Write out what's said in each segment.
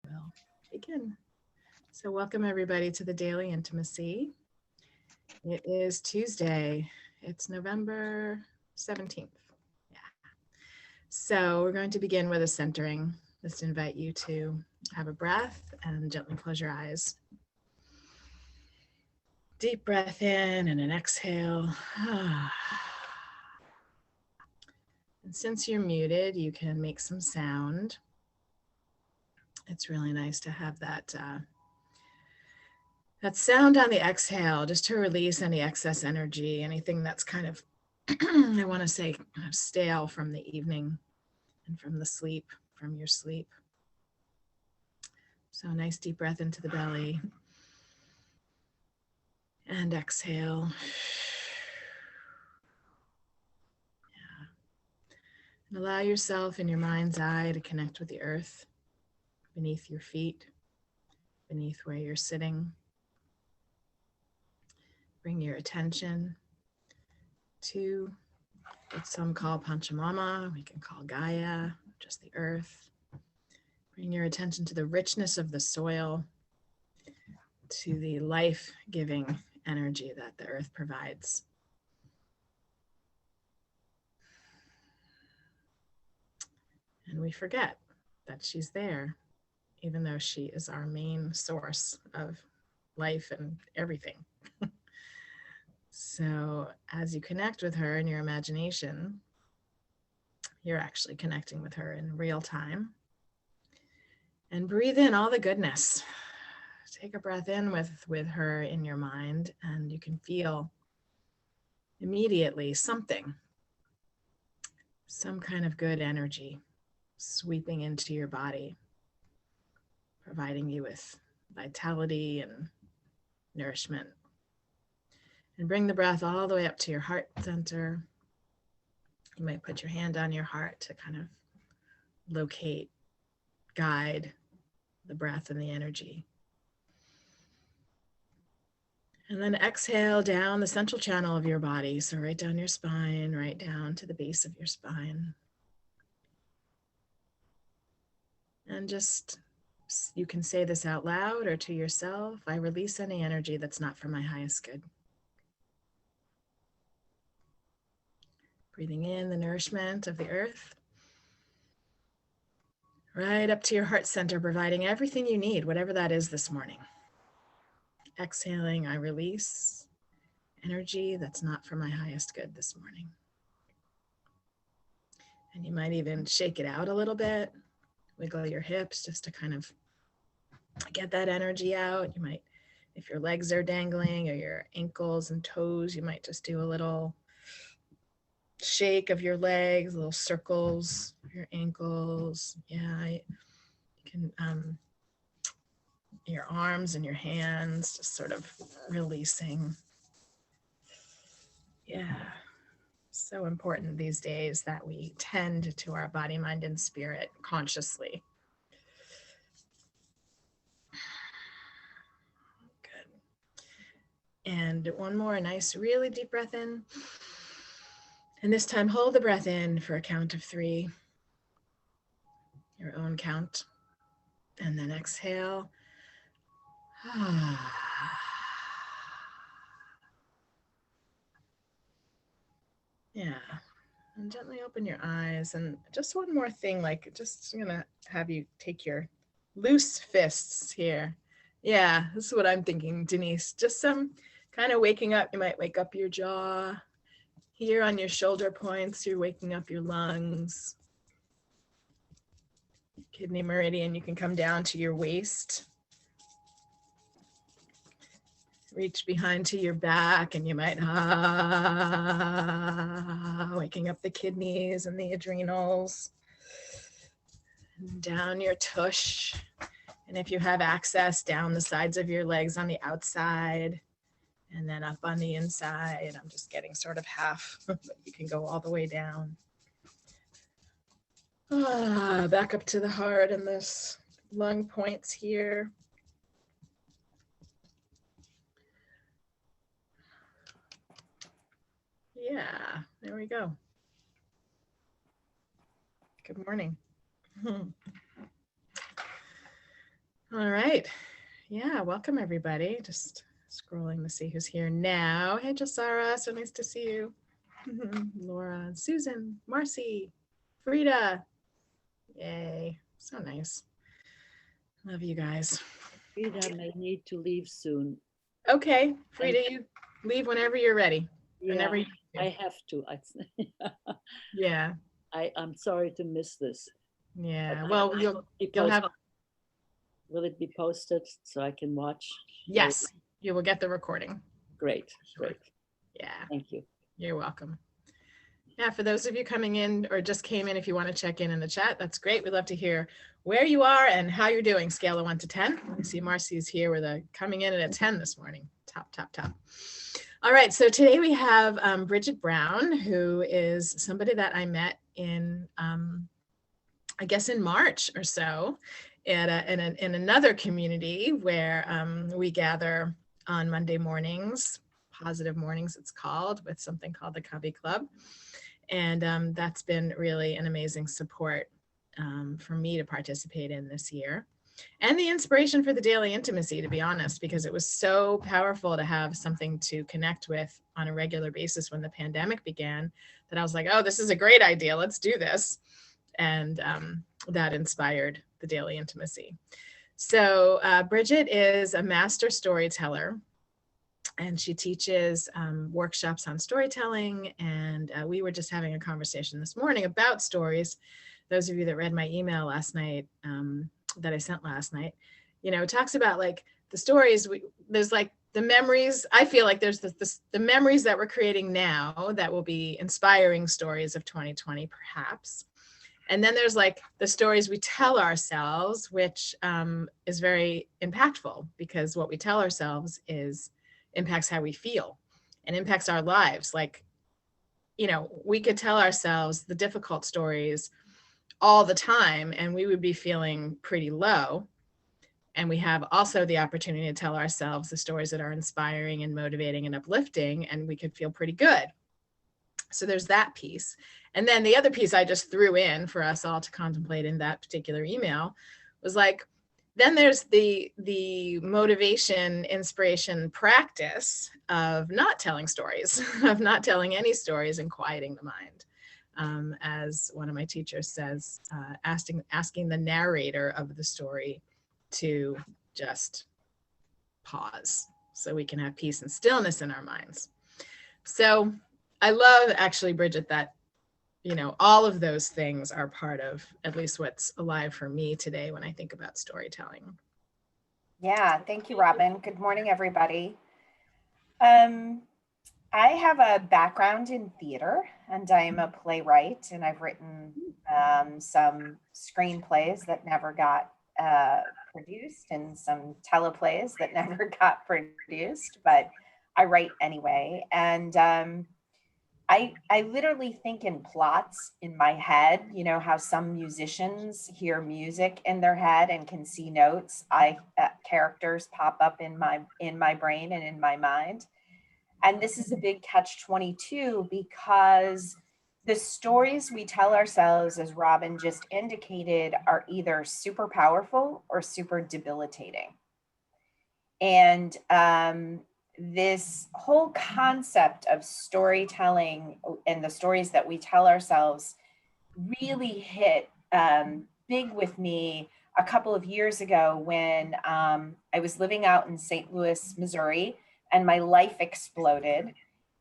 We'll begin. So welcome everybody to the Daily Intimacy. It is Tuesday. It's November 17th. Yeah. So we're going to begin with a centering. Just invite you to have a breath and gently close your eyes. Deep breath in and an exhale. And since you're muted, you can make some sound. It's really nice to have that sound on the exhale, just to release any excess energy, anything that's kind of, I want to say, kind of stale from the evening and from the sleep, from your sleep. So nice deep breath into the belly and exhale. Yeah. And allow yourself in your mind's eye to connect with the earth beneath your feet, beneath where you're sitting. Bring your attention to what some call Pachamama, we can call Gaia, just the earth. Bring your attention to the richness of the soil, to the life-giving energy that the earth provides. And we forget that she's there, even though she is our main source of life and everything. So as you connect with her in your imagination, you're actually connecting with her in real time. And breathe in all the goodness. Take a breath in with her in your mind, and you can feel immediately something, some kind of good energy sweeping into your body, providing you with vitality and nourishment. And bring the breath all the way up to your heart center. You might put your hand on your heart to kind of locate, guide the breath and the energy. And then exhale down the central channel of your body. So right down your spine, right down to the base of your spine. And just, you can say this out loud or to yourself. I release any energy that's not for my highest good. Breathing in the nourishment of the earth. Right up to your heart center, providing everything you need, whatever that is this morning. Exhaling, I release energy that's not for my highest good this morning. And you might even shake it out a little bit, wiggle your hips just to kind of get that energy out. You might, if your legs are dangling or your ankles and toes, you might just do a little shake of your legs, little circles of your ankles. Yeah, you can, your arms and your hands, just sort of releasing. Yeah, so important these days that we tend to our body, mind, and spirit consciously. Good. And one more nice, really deep breath in. And this time, hold the breath in for a count of 3, your own count. And then exhale. Yeah. And gently open your eyes. And just one more thing, like just I'm gonna have you take your loose fists here. Yeah, this is what I'm thinking, Denise. Just some kind of waking up. You might wake up your jaw. Here on your shoulder points, you're waking up your lungs. Kidney meridian, you can come down to your waist. Reach behind to your back, and you might waking up the kidneys and the adrenals. And down your tush. And if you have access, down the sides of your legs on the outside. And then up on the inside. I'm just getting sort of half, but you can go all the way down. Back up to the heart and this lung points here. Yeah, there we go. Good morning. All right. Yeah, welcome everybody. Just scrolling to see who's here now. Hey, Jasara, so nice to see you. Laura, Susan, Marcy, Frida. Yay, so nice. Love you guys. Frida may need to leave soon. Okay, Frida, you leave whenever you're ready. Yeah, Whenever you I do. have to. Yeah, I'm sorry to miss this. yeah. But Well, you'll have will it be posted so I can watch? yes, you will get the recording. Great, Sure. great. Yeah, Thank you. you're welcome. Yeah, for those of you coming in or just came in, if you want to check in the chat, that's great. We'd love to hear where you are and how you're doing, scale of 1 to 10. I see Marcy's here with a coming in at a 10 this morning. Top, top, top. All right, so today we have Bridget Brown, who is somebody that I met in, I guess in March or so, in another community where we gather on Monday mornings, positive mornings it's called, with something called the Cubby Club. And that's been really an amazing support for me to participate in this year. And the inspiration for the daily intimacy, to be honest, because it was so powerful to have something to connect with on a regular basis when the pandemic began, that I was like, oh, this is a great idea. Let's do this. And that inspired the daily intimacy. So Bridget is a master storyteller, and she teaches workshops on storytelling. And we were just having a conversation this morning about stories. Those of you that read my email last night, that I sent last night, it talks about like the stories, there's like the memories. I feel like there's the memories that we're creating now that will be inspiring stories of 2020, perhaps. And then there's like the stories we tell ourselves, which is very impactful, because what we tell ourselves impacts how we feel and impacts our lives. Like, we could tell ourselves the difficult stories all the time and we would be feeling pretty low. And we have also the opportunity to tell ourselves the stories that are inspiring and motivating and uplifting, and we could feel pretty good. So there's that piece. And then the other piece I just threw in for us all to contemplate in that particular email was like, then there's the motivation, inspiration, practice of not telling stories, of not telling any stories and quieting the mind. As one of my teachers says, asking the narrator of the story to just pause so we can have peace and stillness in our minds. So I love, actually, Bridget, that all of those things are part of at least what's alive for me today when I think about storytelling. Yeah, thank you, Robyn. Good morning, everybody. I have a background in theater, and I am a playwright, and I've written some screenplays that never got produced and some teleplays that never got produced, but I write anyway. And I literally think in plots in my head. You know how some musicians hear music in their head and can see notes. Characters pop up in my brain and in my mind. And this is a big catch-22, because the stories we tell ourselves, as Robyn just indicated, are either super powerful or super debilitating. And this whole concept of storytelling and the stories that we tell ourselves really hit big with me a couple of years ago when I was living out in St. Louis, Missouri, and my life exploded.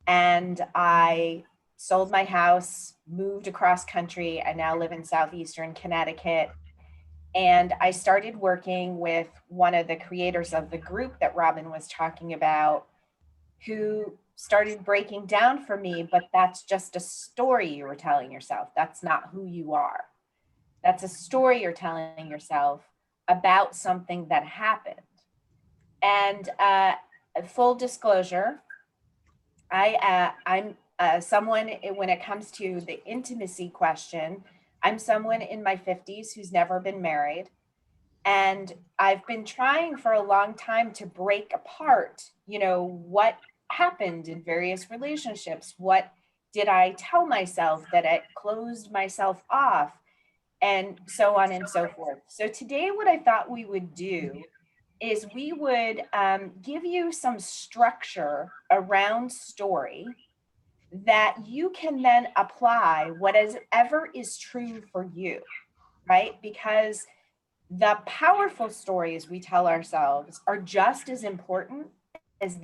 And I sold my house, moved across country. I now live in southeastern Connecticut. And I started working with one of the creators of the group that Robyn was talking about, who started breaking down for me, but that's just a story you were telling yourself. That's not who you are. That's a story you're telling yourself about something that happened. And full disclosure, I'm someone, when it comes to the intimacy question, I'm someone in my 50s who's never been married. And I've been trying for a long time to break apart, what happened in various relationships. What did I tell myself that it closed myself off? and so on and so forth. So today what I thought we would do is we would give you some structure around story that you can then apply whatever is true for you, right? Because the powerful stories we tell ourselves are just as important as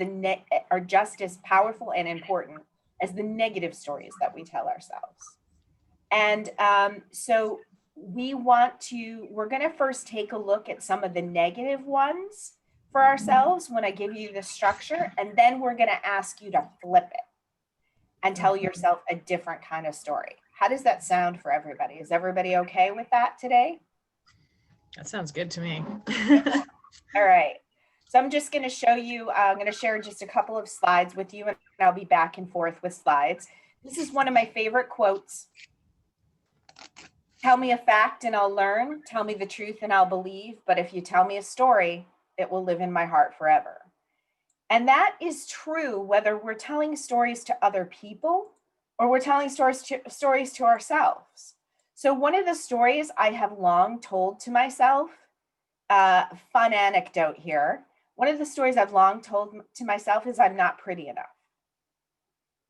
are just as powerful and important as the negative stories that we tell ourselves. And so we're going to first take a look at some of the negative ones for ourselves when I give you the structure, and then we're going to ask you to flip it and tell yourself a different kind of story. How does that sound for everybody? Is everybody okay with that today? That sounds good to me. All right. So I'm just going to show you, I'm going to share just a couple of slides with you, and I'll be back and forth with slides. This is one of my favorite quotes. Tell me a fact and I'll learn. Tell me the truth and I'll believe. But if you tell me a story, it will live in my heart forever. And that is true whether we're telling stories to other people or we're telling stories to ourselves. So one of the stories I have long told to myself, fun anecdote here. One of the stories I've long told to myself is I'm not pretty enough.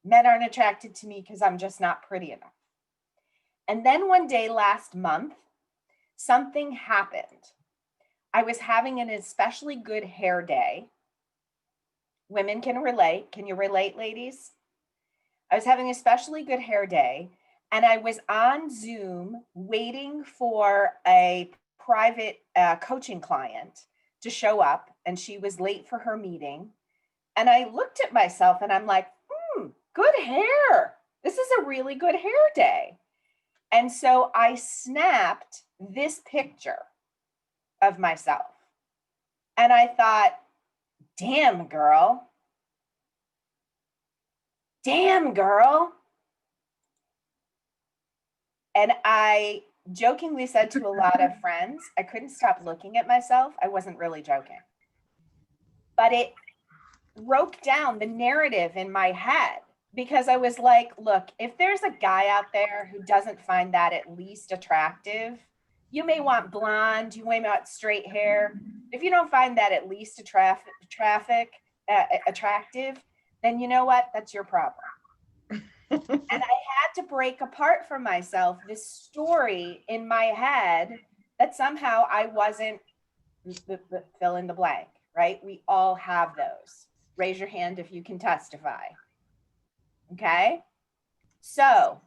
Men aren't attracted to me because I'm just not pretty enough. And then one day last month, something happened. I was having an especially good hair day. Women can relate. Can you relate, ladies? I was having an especially good hair day, and I was on Zoom waiting for a private coaching client to show up, and she was late for her meeting. And I looked at myself and I'm like, good hair. This is a really good hair day. And so I snapped this picture of myself. And I thought, damn, girl. Damn, girl. And I jokingly said to a lot of friends, I couldn't stop looking at myself. I wasn't really joking. But it broke down the narrative in my head, because I was like, look, if there's a guy out there who doesn't find that at least attractive, you may want blonde, you may want straight hair. If you don't find that at least attractive, then you know what? That's your problem. And I had to break apart from myself this story in my head that somehow I wasn't fill in the blank, right? We all have those. Raise your hand if you can testify. Okay. So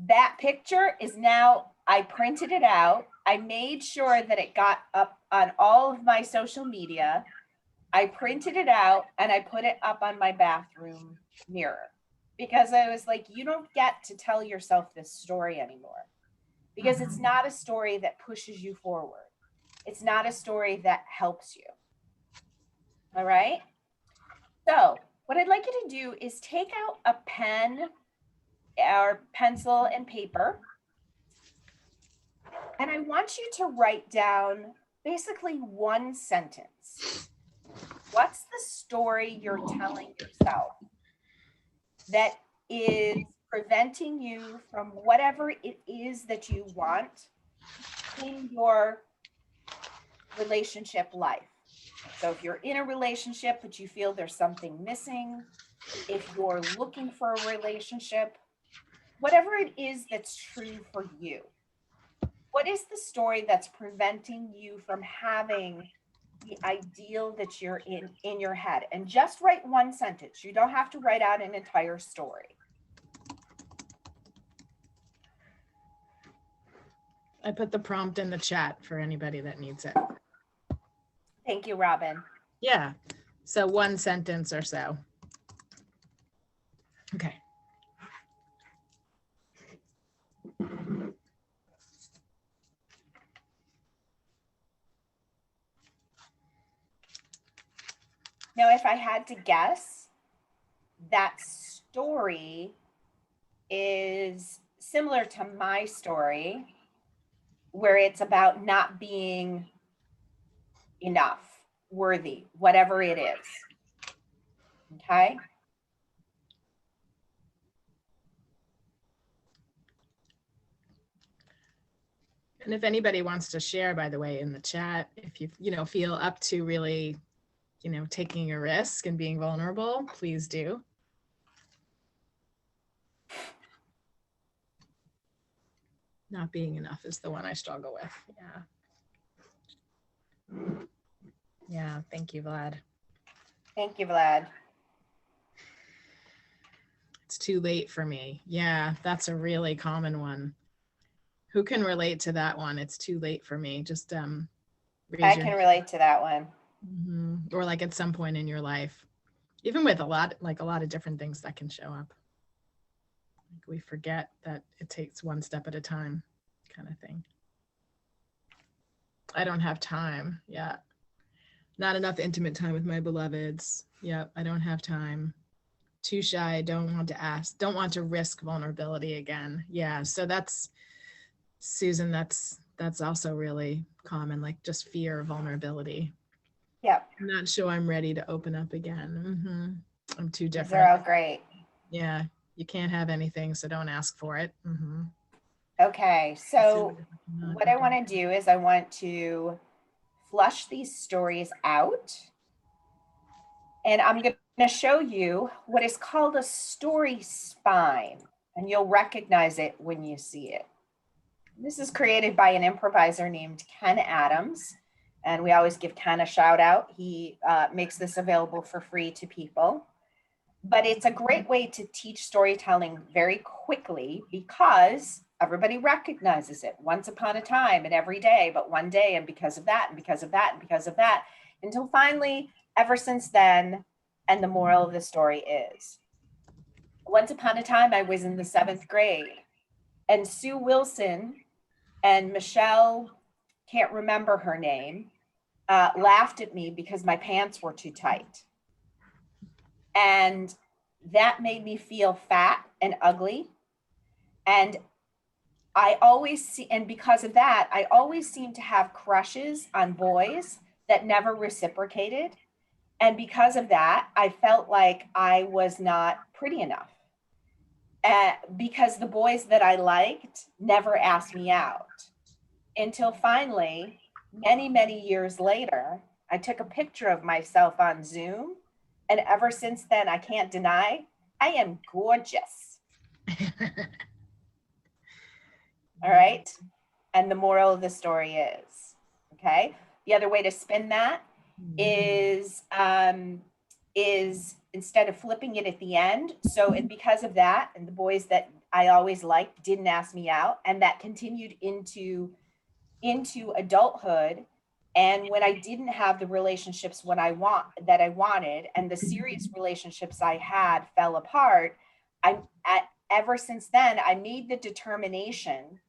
that picture is now, I printed it out. I made sure that it got up on all of my social media. I printed it out and I put it up on my bathroom mirror, because I was like, you don't get to tell yourself this story anymore, because it's not a story that pushes you forward. It's not a story that helps you. All right. So what I'd like you to do is take out a pen or pencil and paper. And I want you to write down basically one sentence. What's the story you're telling yourself that is preventing you from whatever it is that you want in your relationship life? So if you're in a relationship, but you feel there's something missing, if you're looking for a relationship, whatever it is that's true for you, what is the story that's preventing you from having the ideal that you're in your head? And just write one sentence. You don't have to write out an entire story. I put the prompt in the chat for anybody that needs it. Thank you, Robyn. Yeah. So one sentence or so. Okay. Now, if I had to guess, that story is similar to my story, where it's about not being enough, worthy, whatever it is. Okay. And if anybody wants to share, by the way, in the chat, if you feel up to really, taking a risk and being vulnerable, please do. Not being enough is the one I struggle with. Yeah. Yeah. Thank you, Vlad. Thank you, Vlad. It's too late for me. Yeah, that's a really common one. Who can relate to that one? It's too late for me. Just I can relate to that one. Or like at some point in your life, even with a lot of different things that can show up. Like we forget that it takes one step at a time, kind of thing. I don't have time. Yeah. Not enough intimate time with my beloveds. Yeah, I don't have time. Too shy. Don't want to ask. Don't want to risk vulnerability again. Yeah. So that's, Susan, that's also really common, like just fear of vulnerability. Yep. I'm not sure I'm ready to open up again. I'm too different. These are all great. Yeah. You can't have anything, so don't ask for it. Okay. So what I want to do is I want to flush these stories out. And I'm going to show you what is called a story spine. And you'll recognize it when you see it. This is created by an improviser named Ken Adams. And we always give Ken a shout out. He makes this available for free to people. But it's a great way to teach storytelling very quickly because everybody recognizes it once upon a time and every day, but one day, and because of that, and because of that, and because of that, until finally, ever since then, and the moral of the story is, once upon a time, I was in the 7th grade, and Sue Wilson and Michelle, can't remember her name, laughed at me because my pants were too tight. And that made me feel fat and ugly. And I always see, and because of that, I always seem to have crushes on boys that never reciprocated. And because of that, I felt like I was not pretty enough. Because the boys that I liked never asked me out. Until finally, many, many years later, I took a picture of myself on Zoom. And ever since then, I can't deny, I am gorgeous. All right. And the moral of the story is, okay. The other way to spin that is instead of flipping it at the end. So, and because of that, and the boys that I always liked didn't ask me out, and that continued into adulthood. And when I didn't have the relationships that I wanted, and the serious relationships I had fell apart, ever since then, I made the determination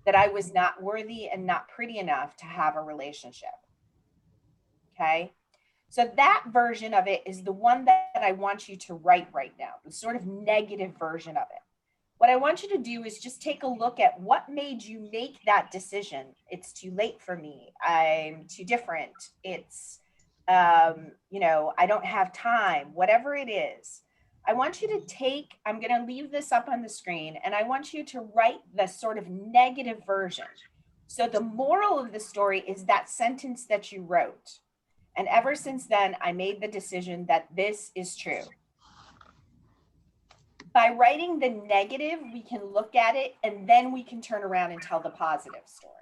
that I was not worthy and not pretty enough to have a relationship. Okay. So that version of it is the one that I want you to write right now, the sort of negative version of it. What I want you to do is just take a look at what made you make that decision. It's too late for me. I'm too different. It's, I don't have time, whatever it is. I want you to take, I'm going to leave this up on the screen, and I want you to write the sort of negative version. So the moral of the story is that sentence that you wrote. And ever since then, I made the decision that this is true. By writing the negative, we can look at it and then we can turn around and tell the positive story.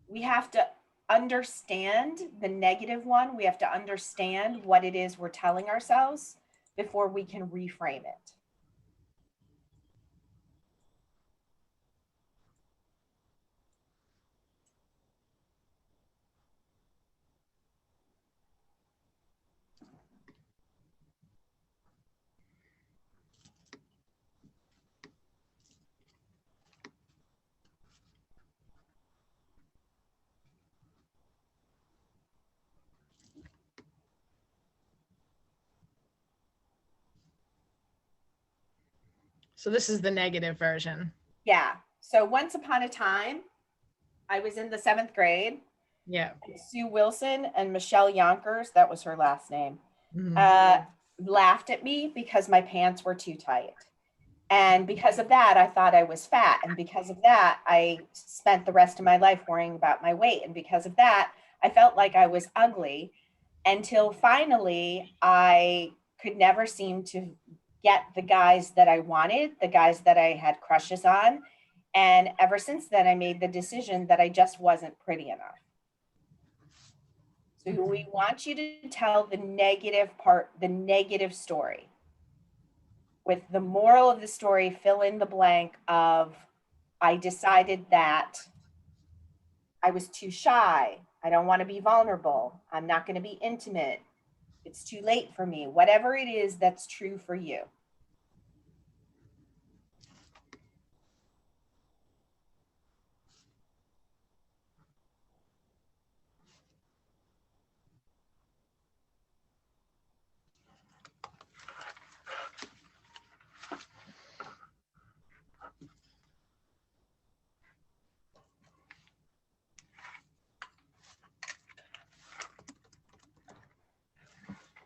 We have to understand the negative one. We have to understand what it is we're telling ourselves before we can reframe it. So this is the negative version. Yeah. So once upon a time, I was in the 7th grade. Yeah. Sue Wilson and Michelle Yonkers, that was her last name, laughed at me because my pants were too tight. And because of that, I thought I was fat. And because of that, I spent the rest of my life worrying about my weight. And because of that, I felt like I was ugly until finally I could never seem to get the guys that I wanted, the guys that I had crushes on. And ever since then, I made the decision that I just wasn't pretty enough. So we want you to tell the negative part, the negative story. With the moral of the story, fill in the blank of, I decided that I was too shy. I don't want to be vulnerable. I'm not going to be intimate. It's too late for me. Whatever it is that's true for you.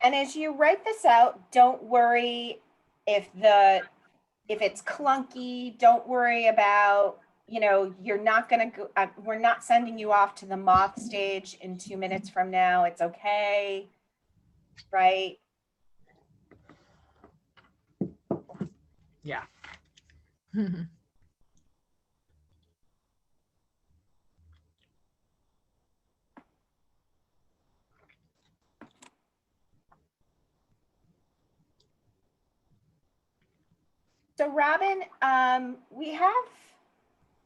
And as you write this out, don't worry if it's clunky. Don't worry about, you're not going to go, we're not sending you off to the moth stage in 2 minutes from now. It's okay. Right? Yeah. So Robyn, we have,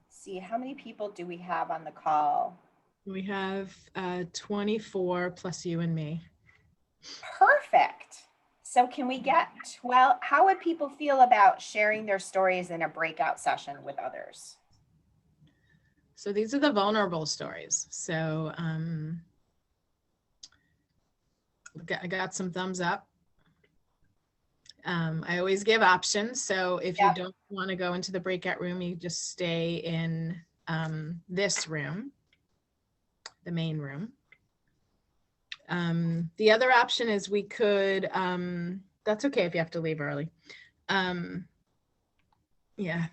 see, how many people do we have on the call? We have 24 plus you and me. Perfect. So can we get 12? How would people feel about sharing their stories in a breakout session with others? So these are the vulnerable stories. So I got some thumbs up. I always give options. So if you don't want to go into the breakout room, you just stay in this room, the main room. The other option is we could, that's okay if you have to leave early. Yeah,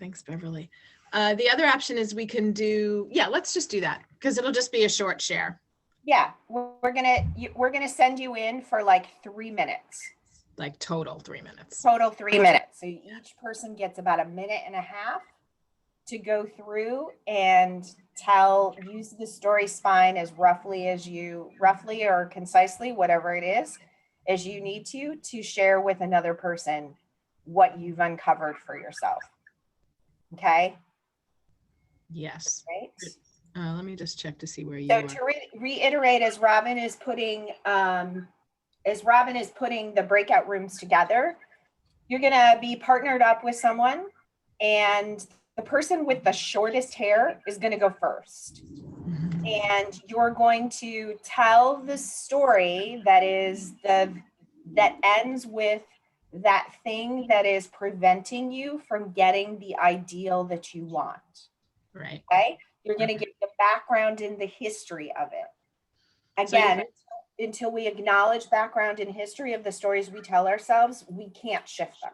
thanks, Beverly. The other option is we can do, let's just do that because it'll just be a short share. Yeah, we're gonna send you in for like 3 minutes. Like total 3 minutes. Total 3 minutes. So each person gets about 1.5 minutes to go through and use the story spine as roughly or concisely, whatever it is, as you need to share with another person what you've uncovered for yourself. Okay? Yes. Right? Let me just check to see where you so are. So to reiterate, as Robyn is putting the breakout rooms together, you're going to be partnered up with someone, and the person with the shortest hair is going to go first. And you're going to tell the story that ends with that thing that is preventing you from getting the ideal that you want. Right. Okay? You're going to give the background and the history of it. Again, until we acknowledge background and history of the stories we tell ourselves, we can't shift them.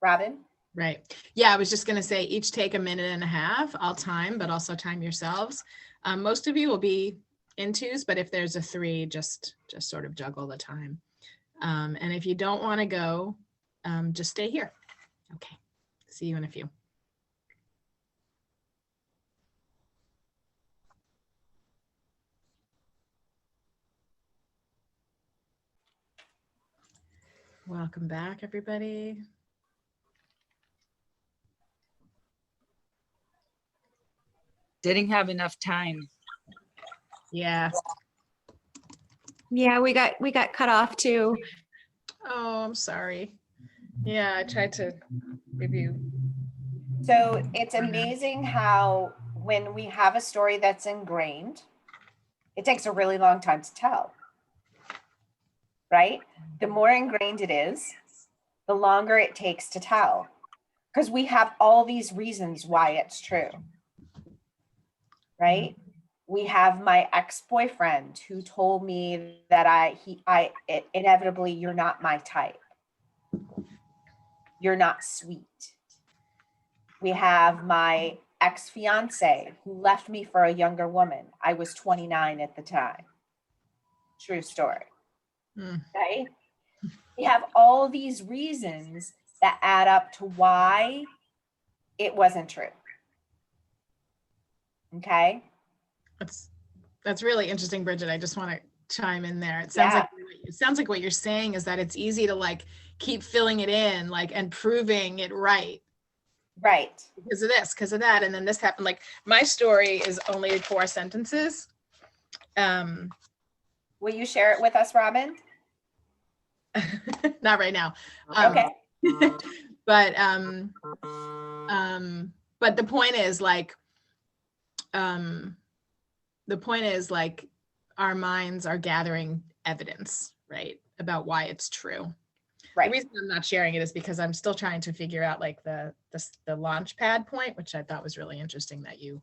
Robyn? Right. Yeah, I was just going to say each take 1.5 minutes. I'll time, but also time yourselves. Most of you will be in twos, but if there's a 3, just sort of juggle the time. And if you don't want to go, just stay here. Okay. See you in a few. Welcome back, everybody. Didn't have enough time. Yeah. Yeah, we got cut off too. Oh, I'm sorry. Yeah, I tried to give you. So it's amazing how when we have a story that's ingrained, it takes a really long time to tell. Right? The more ingrained it is, the longer it takes to tell. Because we have all these reasons why it's true. Right? We have my ex-boyfriend who told me that inevitably, you're not my type. You're not sweet. We have my ex-fiance who left me for a younger woman. I was 29 at the time. True story. Okay. We have all these reasons that add up to why it wasn't true. Okay. That's really interesting, Bridget. I just want to chime in there. It sounds like what you're saying is that it's easy to like keep filling it in, like, and proving it right. Right. Because of this, because of that, and then this happened. Like, my story is only 4 sentences. Will you share it with us, Robyn? Not right now. Okay. But the point is like, our minds are gathering evidence, right, about why it's true. Right. The reason I'm not sharing it is because I'm still trying to figure out like the launch pad point, which I thought was really interesting that you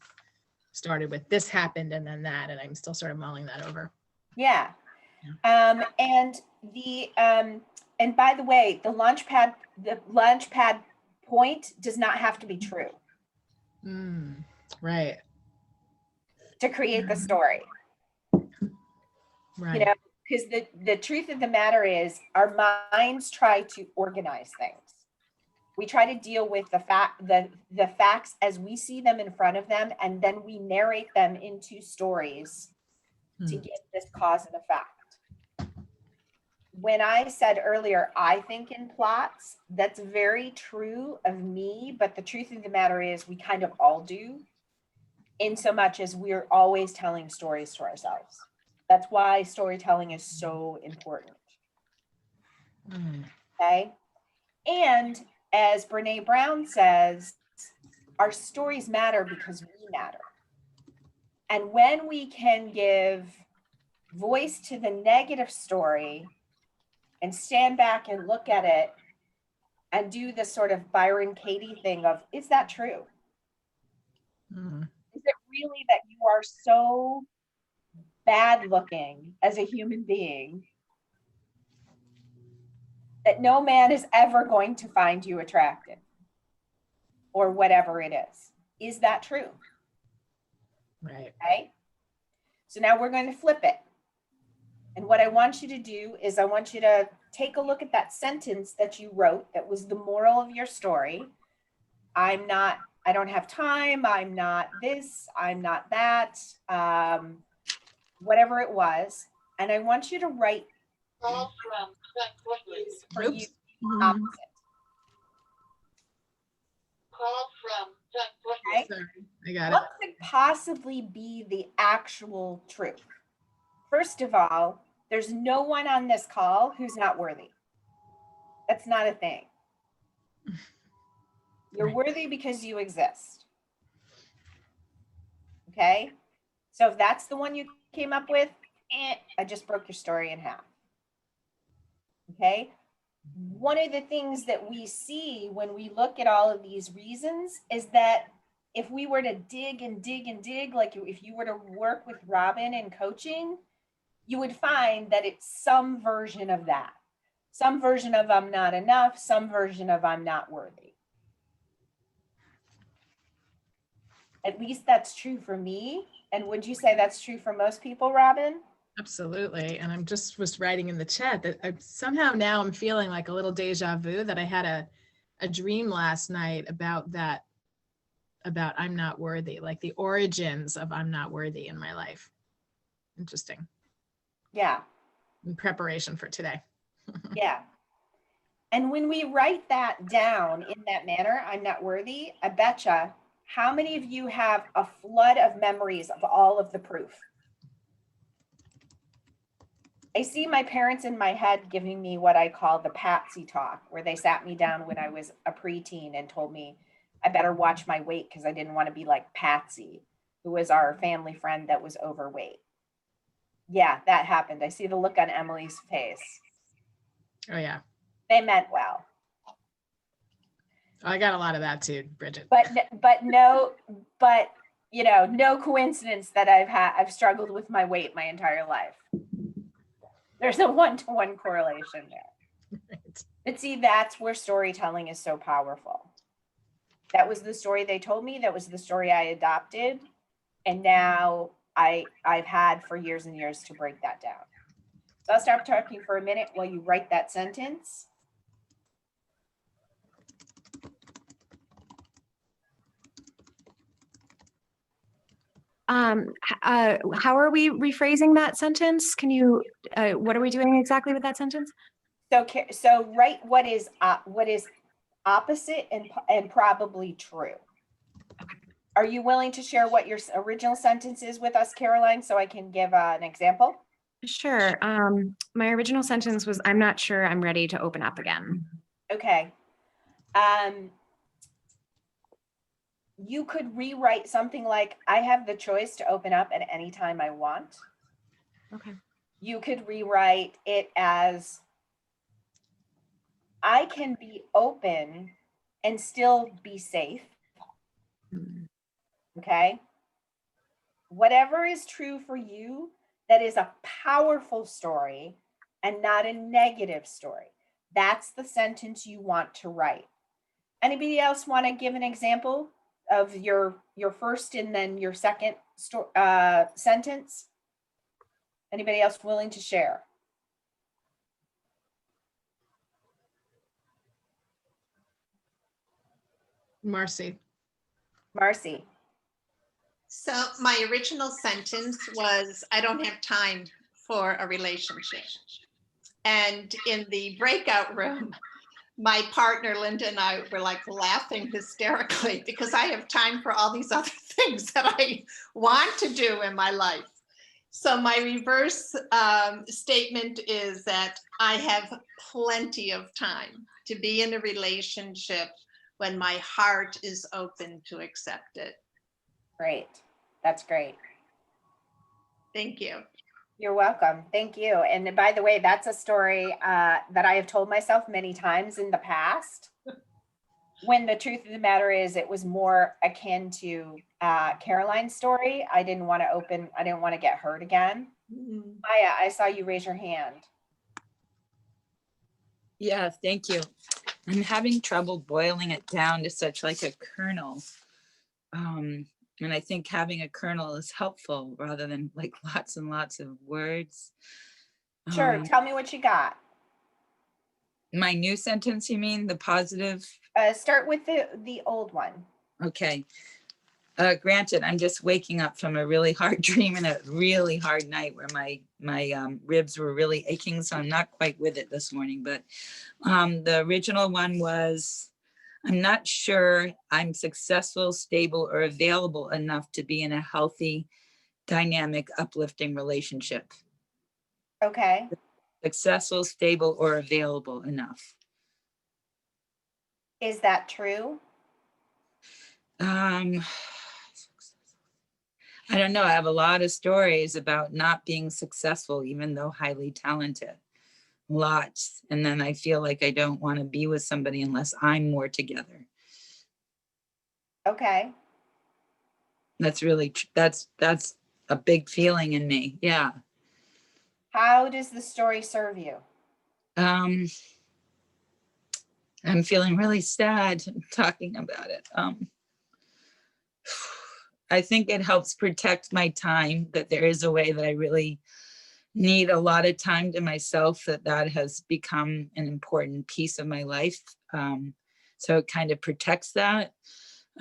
started with this happened and then that, and I'm still sort of mulling that over. Yeah. And by the way, the launch pad point does not have to be true Right. to create the story. Right. You know, because the truth of the matter is our minds try to organize things. We try to deal with the facts as we see them in front of them, and then we narrate them into stories to get this cause and effect. When I said earlier, I think in plots, that's very true of me, but the truth of the matter is we kind of all do, in so much as we're always telling stories to ourselves. That's why storytelling is so important. Okay. And as Brene Brown says, our stories matter because we matter. And when we can give voice to the negative story and stand back and look at it and do this sort of Byron Katie thing of, is that true? Is it really that you are so bad looking as a human being that no man is ever going to find you attractive or whatever it is? Is that true? Right. Okay. So now we're going to flip it. And what I want you to do is I want you to take a look at that sentence that you wrote that was the moral of your story. I don't have time. I'm not this. I'm not that. Whatever it was. And I want you to write for you opposite. Okay. Sorry, I got it. What could possibly be the actual truth? First of all, there's no one on this call who's not worthy. That's not a thing. You're worthy because you exist. Okay. So if that's the one you came up with, I just broke your story in half. Okay. One of the things that we see when we look at all of these reasons is that if we were to dig and dig and dig, like if you were to work with Robyn in coaching, you would find that it's some version of that. Some version of I'm not enough, some version of I'm not worthy. At least that's true for me. And would you say that's true for most people, Robyn? Absolutely. And I'm just was writing in the chat that somehow now I'm feeling like a little deja vu that I had a dream last night about that, about I'm not worthy, like the origins of I'm not worthy in my life. Interesting. Yeah. In preparation for today. Yeah. And when we write that down in that manner, I'm not worthy, I betcha, how many of you have a flood of memories of all of the proof? I see my parents in my head giving me what I call the Patsy talk, where they sat me down when I was a preteen and told me I better watch my weight because I didn't want to be like Patsy, who was our family friend that was overweight. Yeah, that happened. I see the look on Emily's face. Oh yeah. They meant well. I got a lot of that too, Bridget. But you know, no coincidence that I've struggled with my weight my entire life. There's a one-to-one correlation there. Right. But see, that's where storytelling is so powerful. That was the story they told me. That was the story I adopted. And now I've had for years and years to break that down. So I'll stop talking for a minute while you write that sentence. How are we rephrasing that sentence? Can you, what are we doing exactly with that sentence? So write what is opposite and probably true. Are you willing to share what your original sentence is with us, Caroline, so I can give an example? Sure. My original sentence was, I'm not sure I'm ready to open up again. Okay. You could rewrite something like, I have the choice to open up at any time I want. Okay. You could rewrite it as, I can be open and still be safe. Okay. Whatever is true for you, that is a powerful story and not a negative story. That's the sentence you want to write. Anybody else want to give an example of your first and then your second sentence? Anybody else willing to share? Marcy. Marcy. So my original sentence was, I don't have time for a relationship. And in the breakout room, my partner, Linda, and I were like laughing hysterically because I have time for all these other things that I want to do in my life. So my reverse statement is that I have plenty of time to be in a relationship when my heart is open to accept it. Great. That's great. Thank you. You're welcome. Thank you. And by the way, that's a story that I have told myself many times in the past. When the truth of the matter is, it was more akin to Caroline's story. I didn't want to get hurt again. Maya, I saw you raise your hand. Yeah, thank you. I'm having trouble boiling it down to such like a kernel. And I think having a kernel is helpful rather than like lots and lots of words. Sure. Tell me what you got. My new sentence, you mean the positive? Start with the old one. Okay. Granted, I'm just waking up from a really hard dream and a really hard night where my ribs were really aching. So I'm not quite with it this morning, but the original one was, I'm not sure I'm successful, stable, or available enough to be in a healthy, dynamic, uplifting relationship. Okay. Successful, stable, or available enough. Is that true? I don't know. I have a lot of stories about not being successful, even though highly talented. Lots. And then I feel like I don't want to be with somebody unless I'm more together. Okay. That's really, that's a big feeling in me. Yeah. How does the story serve you? I'm feeling really sad talking about it. I think it helps protect my time, that there is a way that I really need a lot of time to myself, that has become an important piece of my life. So it kind of protects that.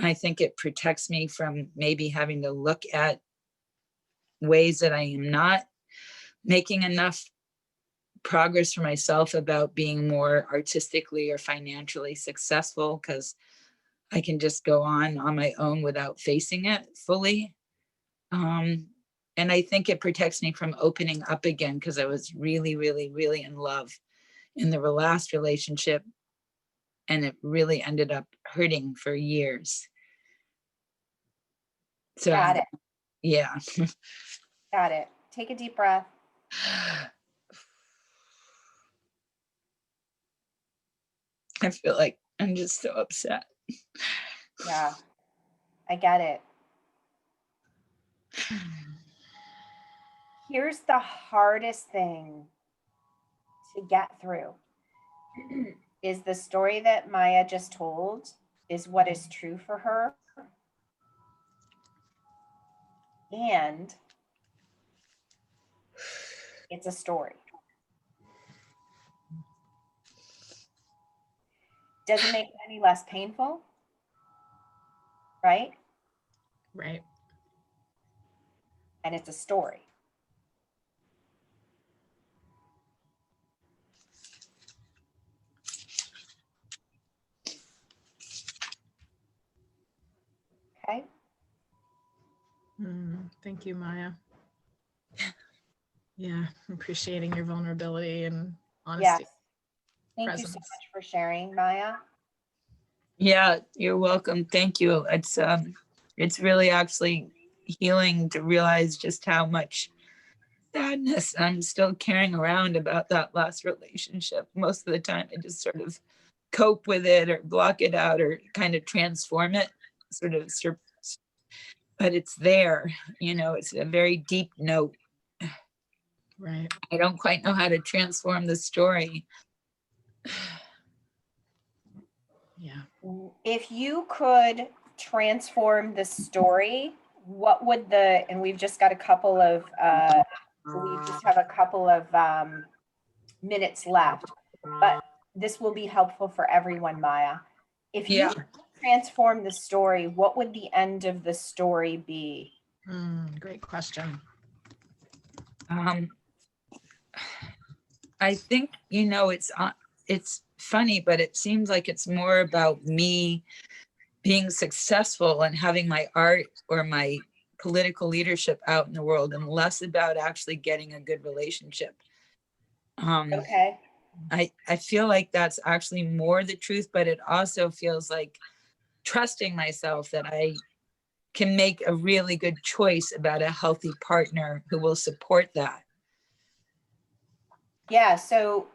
I think it protects me from maybe having to look at ways that I am not making enough progress for myself about being more artistically or financially successful, because I can just go on my own without facing it fully. And I think it protects me from opening up again, because I was really, really, really in love in the last relationship, and it really ended up hurting for years. So Got it. Yeah. Got it. Take a deep breath. I feel like I'm just so upset. Yeah, I get it. Here's the hardest thing to get through is the story that Maya just told is what is true for her. And it's a story. Doesn't make it any less painful, right? Right. And it's a story. Okay. Thank you, Maya. Yeah, appreciating your vulnerability and honesty. Yes. Thank you so Presence. much for sharing, Maya. Yeah, you're welcome. Thank you. It's really actually healing to realize just how much sadness I'm still carrying around about that last relationship. Most of the time, I just sort of cope with it or block it out or kind of transform it, but it's there, it's a very deep note. Right. I don't quite know how to transform the story. Yeah. If you could transform the story, what would and we've just got a couple of, we just have a couple of minutes left, but this will be helpful for everyone, Maya. If you could transform the story, what would the end of the story be? Great question. I think, it's funny, but it seems like it's more about me being successful and having my art or my political leadership out in the world and less about actually getting a good relationship. Okay. I feel like that's actually more the truth, but it also feels like trusting myself that I can make a really good choice about a healthy partner who will support that. Yeah, so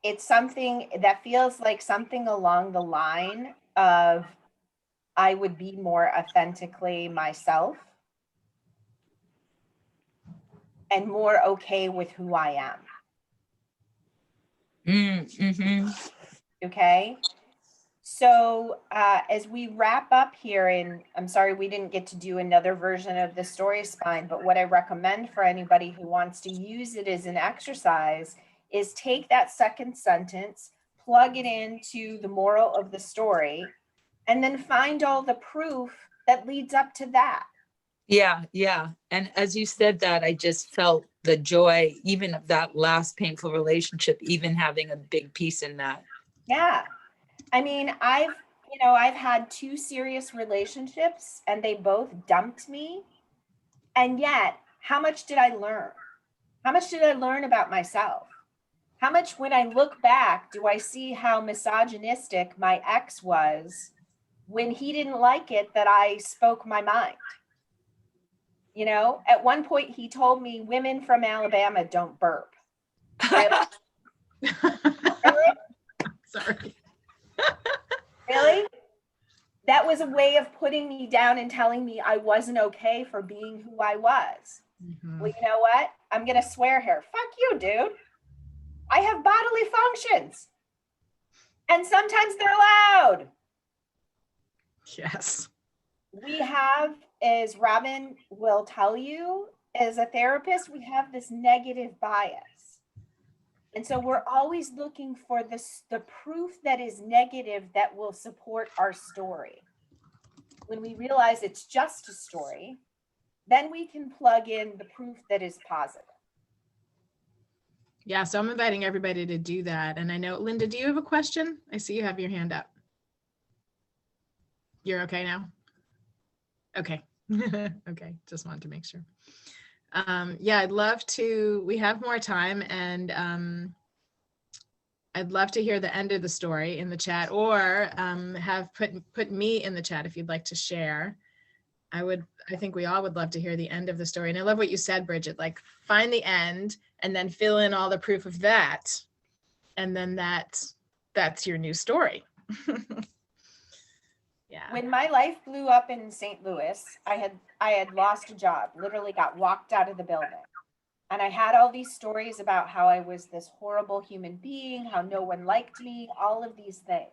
it's something that feels like something along the line of I would be more authentically myself and more okay with who I am. Okay. So as we wrap up here, and I'm sorry we didn't get to do another version of the story spine, but what I recommend for anybody who wants to use it as an exercise is take that second sentence, plug it into the moral of the story, and then find all the proof that leads up to that. Yeah. And as you said that, I just felt the joy, even of that last painful relationship, even having a big piece in that. Yeah. I mean, I've had 2 serious relationships and they both dumped me. And yet, how much did I learn? How much did I learn about myself? How much, when I look back, do I see how misogynistic my ex was when he didn't like it that I spoke my mind? At one point he told me women from Alabama don't burp. Really? Sorry. Really? That was a way of putting me down and telling me I wasn't okay for being who I was. Well, you know what? I'm going to swear here. Fuck you, dude. I have bodily functions. And sometimes they're loud. Yes. We have, as Robyn will tell you, as a therapist, we have this negative bias. And so we're always looking for the proof that is negative that will support our story. When we realize it's just a story, then we can plug in the proof that is positive. Yeah, so I'm inviting everybody to do that. And I know, Linda, do you have a question? I see you have your hand up. You're okay now? Okay. Okay, just wanted to make sure. Yeah, I'd love to, we have more time, and I'd love to hear the end of the story in the chat, or have put me in the chat if you'd like to share. I think we all would love to hear the end of the story. And I love what you said, Bridget, like find the end and then fill in all the proof of that. And then that's your new story. Yeah. When my life blew up in St. Louis, I had lost a job, literally got walked out of the building. And I had all these stories about how I was this horrible human being, how no one liked me, all of these things.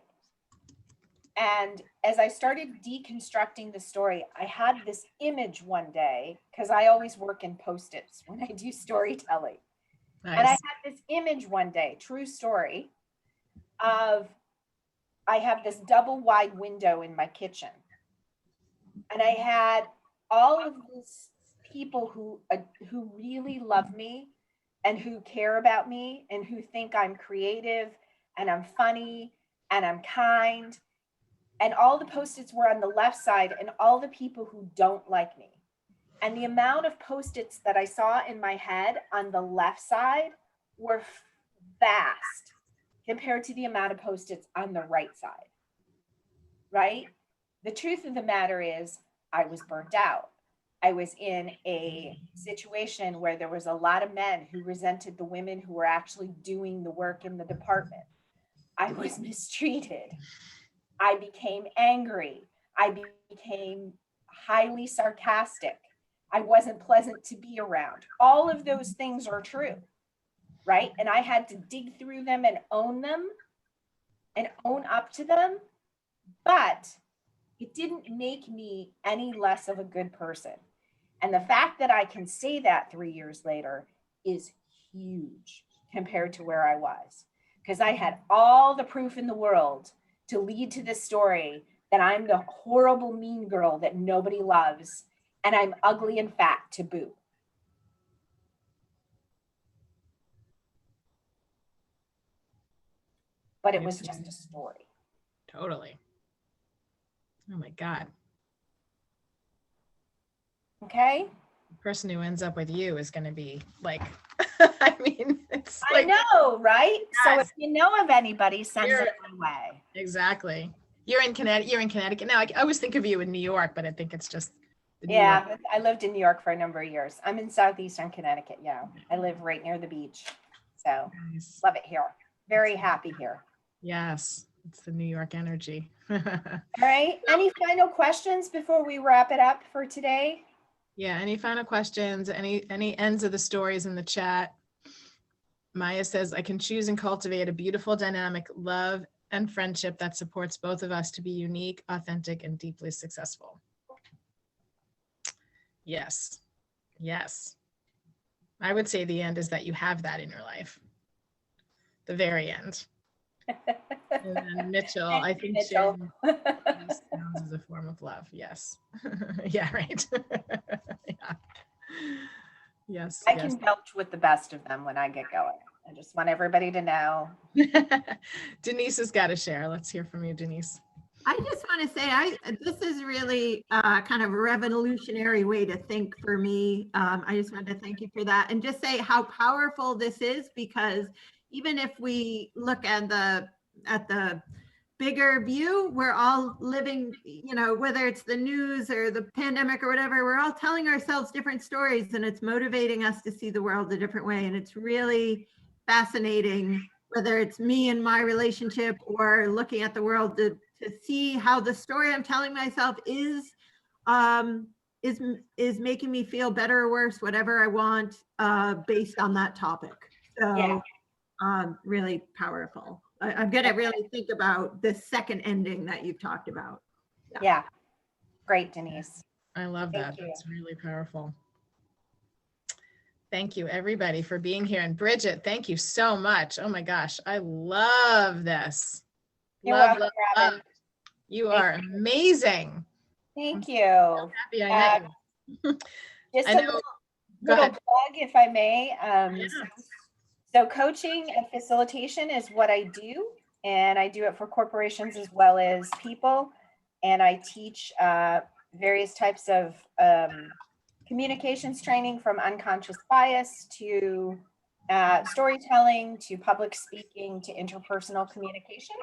And as I started deconstructing the story, I had this image one day, because I always work in Post-its when I do storytelling. And I Nice. had this image one day, true story, of I have this double wide window in my kitchen. And I had all of these people who really love me and who care about me and who think I'm creative and I'm funny and I'm kind. And all the Post-its were on the left side, and all the people who don't like me. And the amount of Post-its that I saw in my head on the left side were vast compared to the amount of Post-its on the right side, right? The truth of the matter is I was burnt out. I was in a situation where there was a lot of men who resented the women who were actually doing the work in the department. I was mistreated. I became angry. I became highly sarcastic. I wasn't pleasant to be around. All of those things are true, right? And I had to dig through them and own up to them. But it didn't make me any less of a good person. And the fact that I can say that 3 years later is huge compared to where I was, because I had all the proof in the world to lead to this story that I'm the horrible, mean girl that nobody loves, and I'm ugly and fat to boot. But it was just a story. Totally. Oh my God. Okay. The person who ends up with you is going to be like, I mean, it's I like, know, right? So Yes. if you know of anybody, send You're- it my way. exactly. You're in Connecticut. Now, I always think of you in New York, but I think it's just the New Yeah, York. I lived in New York for a number of years. I'm in southeastern Connecticut. Yeah, I live right near the beach. So Nice. love it here. Very happy here. Yes, it's the New York energy. All right. Any final questions before we wrap it up for today? Yeah, any final questions, any ends of the stories in the chat? Maya says, I can choose and cultivate a beautiful dynamic love and friendship that supports both of us to be unique, authentic, and deeply successful. Yes, yes. I would say the end is that you have that in your life. The very end. And then Mitchell, I think Mitchell. sharing sounds as a form of love. Yes. Yeah, right. Yeah. Yes. I yes. can belch with the best of them when I get going. I just want everybody to know. Denise has got to share. Let's hear from you, Denise. I just want to say, this is really kind of a revolutionary way to think for me. I just wanted to thank you for that and just say how powerful this is, because even if we look at the bigger view, we're all living, whether it's the news or the pandemic or whatever, we're all telling ourselves different stories, and it's motivating us to see the world a different way. And it's really fascinating, whether it's me and my relationship or looking at the world to see how the story I'm telling myself is making me feel better or worse, whatever I want, based on that topic. So Yeah. really powerful. I'm going to really think about the second ending that you've talked about. Yeah. Great, Denise. I love Thank that. you. That's really powerful. Thank you, everybody, for being here. And Bridget, thank you so much. Oh my gosh, I love this. You're Love, welcome, love, Robyn. love. You are amazing. Thank you. Happy I met you. Just I a know. little Go ahead. plug, if I may. Yeah. So coaching and facilitation is what I do, and I do it for corporations as well as people. And I teach various types of communications training, from unconscious bias to storytelling to public speaking to interpersonal communication.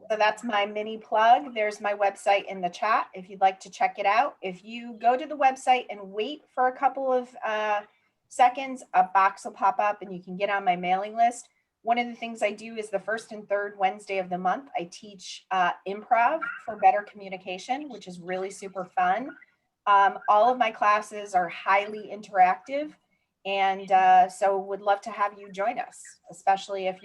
So that's my mini plug. There's my website in the chat if you'd like to check it out. If you go to the website and wait for a couple of seconds, a box will pop up and you can get on my mailing list. One of the things I do is the first and third Wednesday of the month, I teach improv for better communication, which is really super fun. All of my classes are highly interactive, and so would love to have you join us, especially if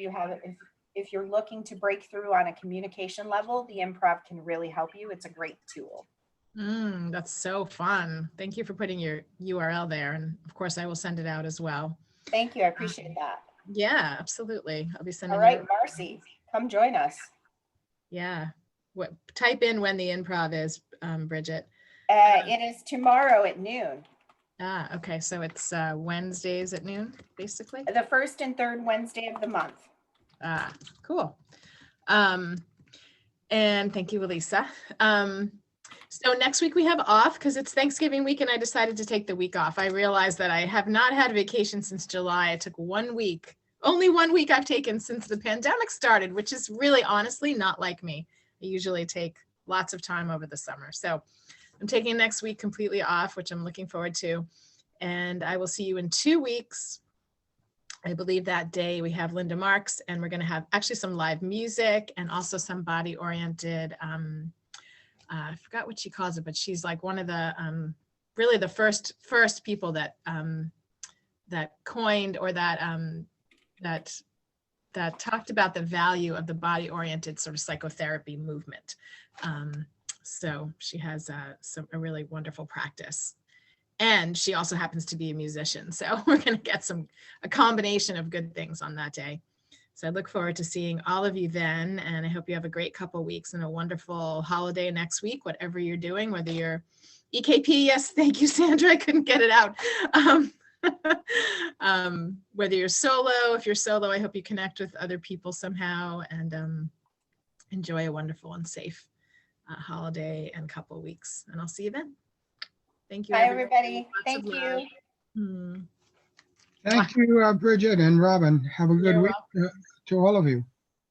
if you're looking to break through on a communication level, the improv can really help you. It's a great tool. That's so fun. Thank you for putting your URL there. And of course, I will send it out as well. Thank you. I appreciate that. Yeah, absolutely. I'll be sending All right, you. Marcy, come join us. Yeah. What, type in when the improv is, Bridget. It is tomorrow at noon. Ah, okay. So it's Wednesdays at noon, basically. The first and third Wednesday of the month. Ah, cool. And thank you, Elisa. So next week we have off because it's Thanksgiving week and I decided to take the week off. I realized that I have not had vacation since July. I took 1 week, only 1 week I've taken since the pandemic started, which is really honestly not like me. I usually take lots of time over the summer. So I'm taking next week completely off, which I'm looking forward to. And I will see you in 2 weeks. I believe that day we have Linda Marks and we're going to have actually some live music and also some body oriented, I forgot what she calls it, but she's like one of the, really the first people that, that coined or that talked about the value of the body oriented sort of psychotherapy movement. So she has a really wonderful practice. And she also happens to be a musician. So we're going to get a combination of good things on that day. So I look forward to seeing all of you then. And I hope you have a great couple weeks and a wonderful holiday next week, whatever you're doing, whether you're EKP. Yes, thank you, Sandra. I couldn't get it out. Whether you're solo, if you're solo, I hope you connect with other people somehow and enjoy a wonderful and safe holiday and couple weeks. And I'll see you then. Thank you. Bye, everybody. Lots Thank of you. love. Thank you, Bridget and Robyn. Have a good You're week to all of you.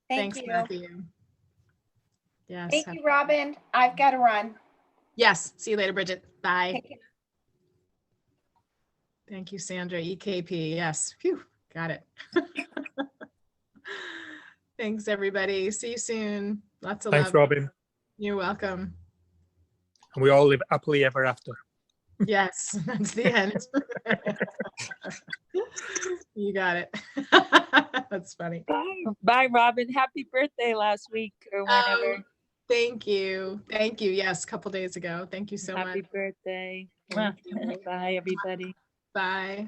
Thank Thanks, you. Matthew. Yes. Thank you, Robyn. I've got to run. Yes. See you later, Bridget. Bye. Take care. Thank you, Sandra. EKP. Yes. Phew. Got it. Thanks, everybody. See you soon. Lots of Thanks, love. Robyn. You're welcome. And we all live happily ever after. Yes, that's the end. You got it. That's funny. Bye, Robyn. Happy birthday last week or whenever. Thank you. Thank you. Yes, a couple days ago. Thank you so Happy much. birthday. Thank you. Bye, everybody. Bye.